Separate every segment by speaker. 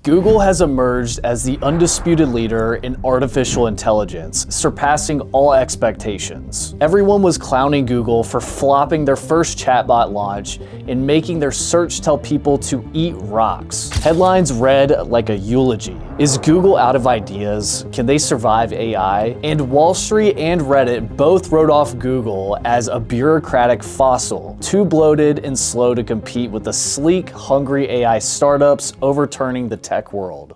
Speaker 1: Google has emerged as the undisputed leader in artificial intelligence, surpassing all expectations. Everyone was clowning Google for flopping their first chatbot launch and making their search tell people to eat rocks. Headlines read like a eulogy. Is Google out of ideas? Can they survive AI? And Wall Street and Reddit both wrote off Google as a bureaucratic fossil, too bloated and slow to compete with the sleek, hungry AI startups overturning the tech world.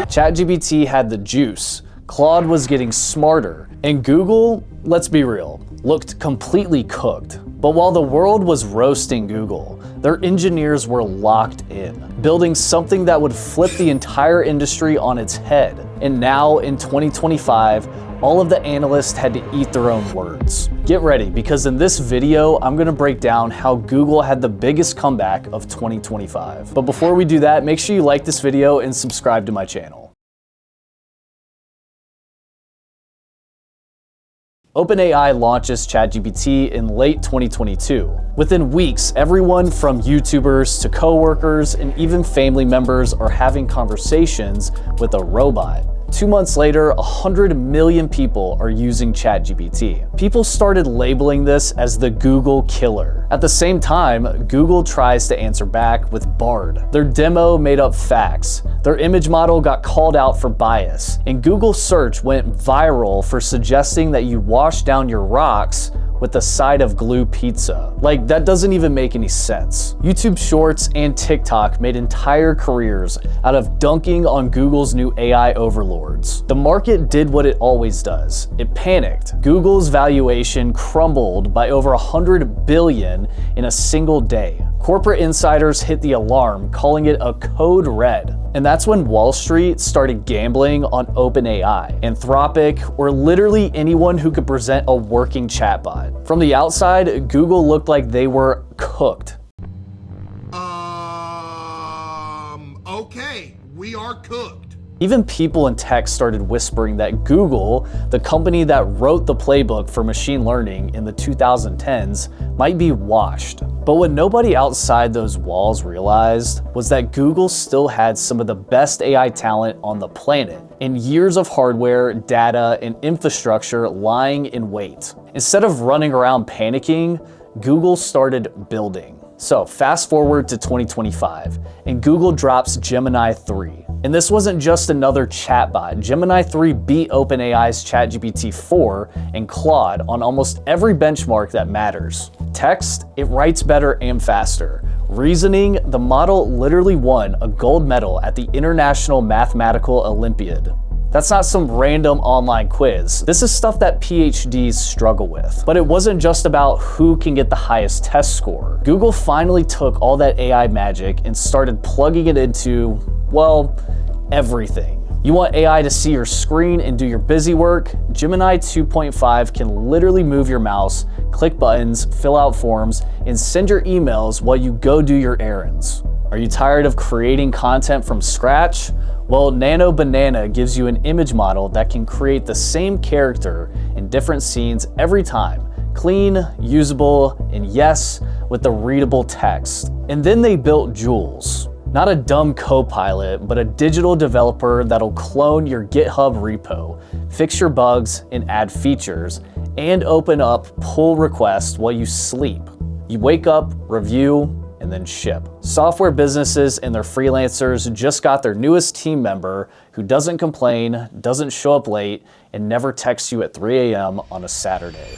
Speaker 1: ChatGPT had the juice, Claude was getting smarter, and Google, let's be real, looked completely cooked. But while the world was roasting Google, their engineers were locked in, building something that would flip the entire industry on its head. And now, in 2025, all of the analysts had to eat their own words. Get ready, because in this video, I'm gonna break down how Google had the biggest comeback of 2025. But before we do that, make sure you like this video and subscribe to my channel. OpenAI launches ChatGPT in late 2022. Within weeks, everyone from YouTubers to coworkers and even family members are having conversations with a robot. 2 months later, 100 million people are using ChatGPT. People started labeling this as the Google killer. At the same time, Google tries to answer back with Bard. Their demo made up facts. Their image model got called out for bias. And Google search went viral for suggesting that you wash down your rocks with a side of glue pizza. Like, that doesn't even make any sense. YouTube Shorts and TikTok made entire careers out of dunking on Google's new AI overlords. The market did what it always does. It panicked. Google's valuation crumbled by over 100 billion in a single day. Corporate insiders hit the alarm, calling it a code red. And that's when Wall Street started gambling on OpenAI, Anthropic, or literally anyone who could present a working chatbot. From the outside, Google looked like they were cooked.
Speaker 2: Okay, we are cooked.
Speaker 1: Even people in tech started whispering that Google, the company that wrote the playbook for machine learning in the 2010s, might be washed. But what nobody outside those walls realized was that Google still had some of the best AI talent on the planet, and years of hardware, data, and infrastructure lying in wait. Instead of running around panicking, Google started building. So fast forward to 2025, and Google drops Gemini 3. And this wasn't just another chatbot. Gemini 3 beat OpenAI's ChatGPT 4 and Claude on almost every benchmark that matters. Text, it writes better and faster. Reasoning, the model literally won a gold medal at the International Mathematical Olympiad. That's not some random online quiz. This is stuff that PhDs struggle with. But it wasn't just about who can get the highest test score. Google finally took all that AI magic and started plugging it into, well, everything. You want AI to see your screen and do your busy work? Gemini 2.5 can literally move your mouse, click buttons, fill out forms, and send your emails while you go do your errands. Are you tired of creating content from scratch? Well, Nano Banana gives you an image model that can create the same character in different scenes every time. Clean, usable, and yes, with the readable text. And then they built Jules. Not a dumb co-pilot, but a digital developer that'll clone your GitHub repo, fix your bugs, and add features, and open up pull requests while you sleep. You wake up, review, and then ship. Software businesses and their freelancers just got their newest team member who doesn't complain, doesn't show up late, and never texts you at 3 a.m. on a Saturday.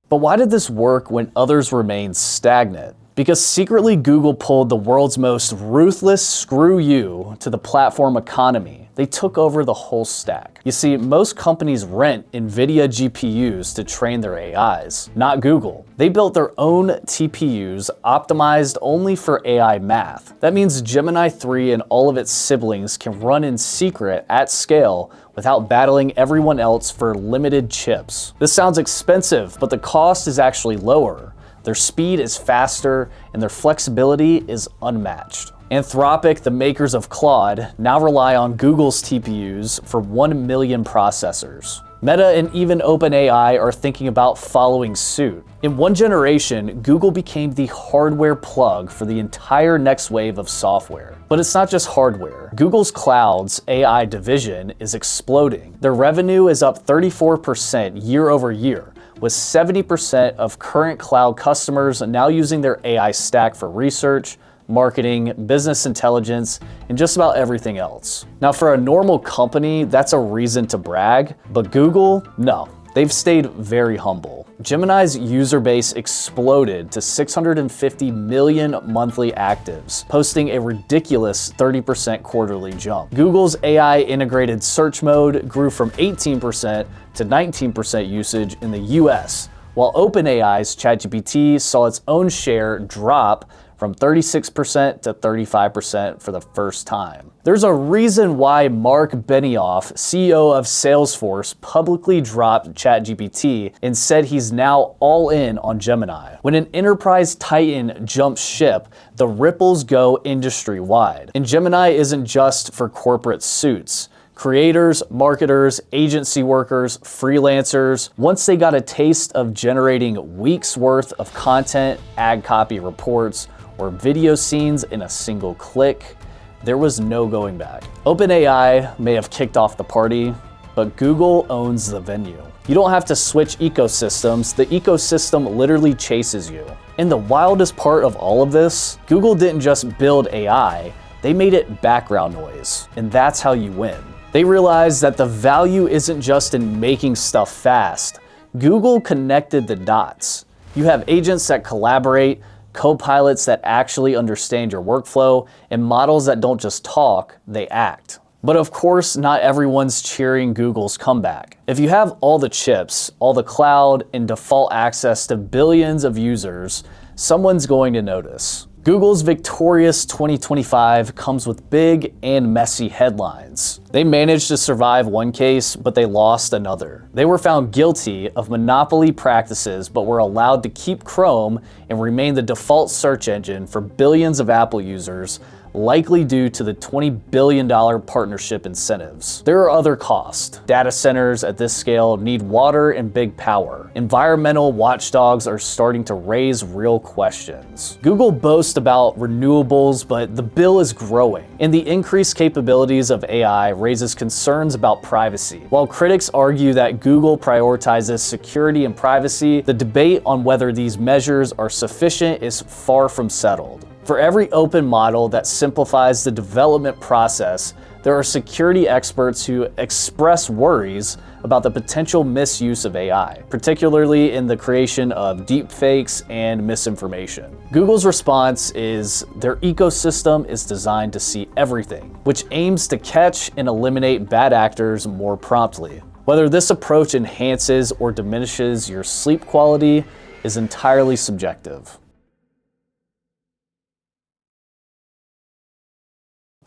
Speaker 1: But why did this work when others remained stagnant? Because secretly Google pulled the world's most ruthless screw you to the platform economy. They took over the whole stack. You see, most companies rent NVIDIA GPUs to train their AIs, not Google. They built their own TPUs optimized only for AI math. That means Gemini 3 and all of its siblings can run in secret at scale without battling everyone else for limited chips. This sounds expensive, but the cost is actually lower. Their speed is faster, and their flexibility is unmatched. Anthropic, the makers of Claude, now rely on Google's TPUs for 1 million processors. Meta and even OpenAI are thinking about following suit. In one generation, Google became the hardware plug for the entire next wave of software. But it's not just hardware. Google's Cloud's AI division is exploding. Their revenue is up 34% year over year, with 70% of current cloud customers now using their AI stack for research, marketing, business intelligence, and just about everything else. Now, for a normal company, that's a reason to brag, but Google, no. They've stayed very humble. Gemini's user base exploded to 650 million monthly actives, posting a ridiculous 30% quarterly jump. Google's AI integrated search mode grew from 18% to 19% usage in the US, while OpenAI's ChatGPT saw its own share drop from 36% to 35% for the first time. There's a reason why Mark Benioff, CEO of Salesforce, publicly dropped ChatGPT and said he's now all in on Gemini. When an enterprise titan jumps ship, the ripples go industry-wide. And Gemini isn't just for corporate suits. Creators, marketers, agency workers, freelancers, once they got a taste of generating weeks worth of content, ad copy reports, or video scenes in a single click, there was no going back. OpenAI may have kicked off the party, but Google owns the venue. You don't have to switch ecosystems, the ecosystem literally chases you. And the wildest part of all of this, Google didn't just build AI, they made it background noise, and that's how you win. They realized that the value isn't just in making stuff fast. Google connected the dots. You have agents that collaborate, co-pilots that actually understand your workflow, and models that don't just talk, they act. But of course, not everyone's cheering Google's comeback. If you have all the chips, all the cloud, and default access to billions of users, someone's going to notice. Google's victorious 2025 comes with big and messy headlines. They managed to survive one case, but they lost another. They were found guilty of monopoly practices, but were allowed to keep Chrome and remain the default search engine for billions of Apple users, likely due to the $20 billion partnership incentives. There are other costs. Data centers at this scale need water and big power. Environmental watchdogs are starting to raise real questions. Google boasts about renewables, but the bill is growing, and the increased capabilities of AI raises concerns about privacy. While critics argue that Google prioritizes security and privacy, the debate on whether these measures are sufficient is far from settled. For every open model that simplifies the development process, there are security experts who express worries about the potential misuse of AI, particularly in the creation of deepfakes and misinformation. Google's response is their ecosystem is designed to see everything, which aims to catch and eliminate bad actors more promptly. Whether this approach enhances or diminishes your sleep quality is entirely subjective.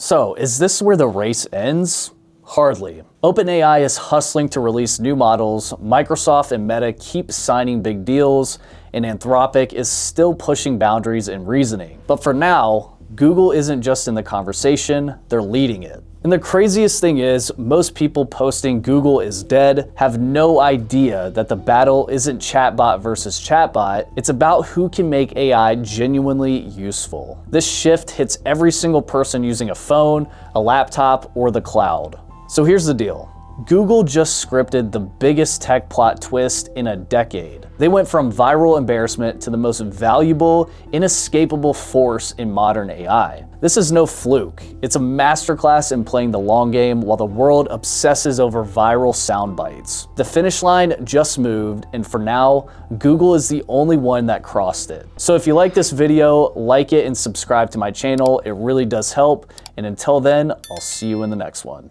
Speaker 1: So, is this where the race ends? Hardly. OpenAI is hustling to release new models, Microsoft and Meta keep signing big deals, and Anthropic is still pushing boundaries in reasoning. But for now, Google isn't just in the conversation, they're leading it. And the craziest thing is, most people posting Google is dead have no idea that the battle isn't chatbot versus chatbot, it's about who can make AI genuinely useful. This shift hits every single person using a phone, a laptop, or the cloud. So here's the deal. Google just scripted the biggest tech plot twist in a decade. They went from viral embarrassment to the most valuable, inescapable force in modern AI. This is no fluke. It's a masterclass in playing the long game while the world obsesses over viral sound bites. The finish line just moved, and for now, Google is the only one that crossed it. So if you like this video, like it and subscribe to my channel. It really does help. And until then, I'll see you in the next one.